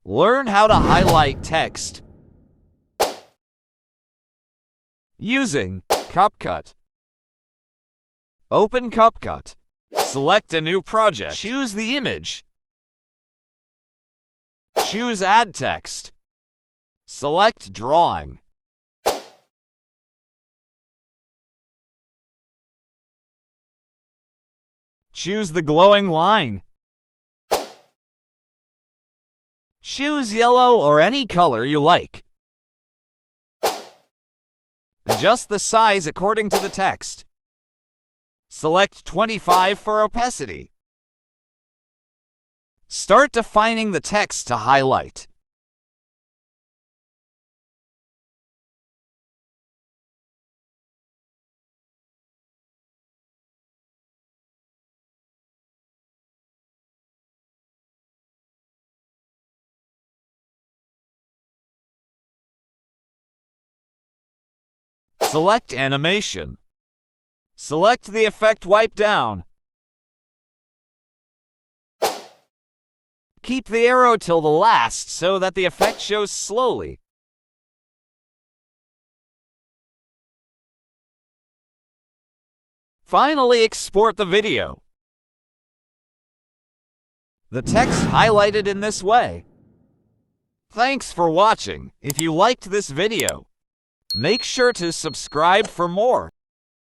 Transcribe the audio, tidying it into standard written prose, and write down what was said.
Learn how to highlight text using CapCut. Open CapCut. Select a new project. Choose the image. Choose Add Text. Select Drawing. Choose the glowing line. Choose yellow or any color you like. Adjust the size according to the text. Select 25 for opacity. Start defining the text to highlight. Select Animation. Select the effect Wipe Down. Keep the arrow till the last so that the effect shows slowly. Finally, export the video. The text highlighted in this way. Thanks for watching. If you liked this video, make sure to subscribe for more.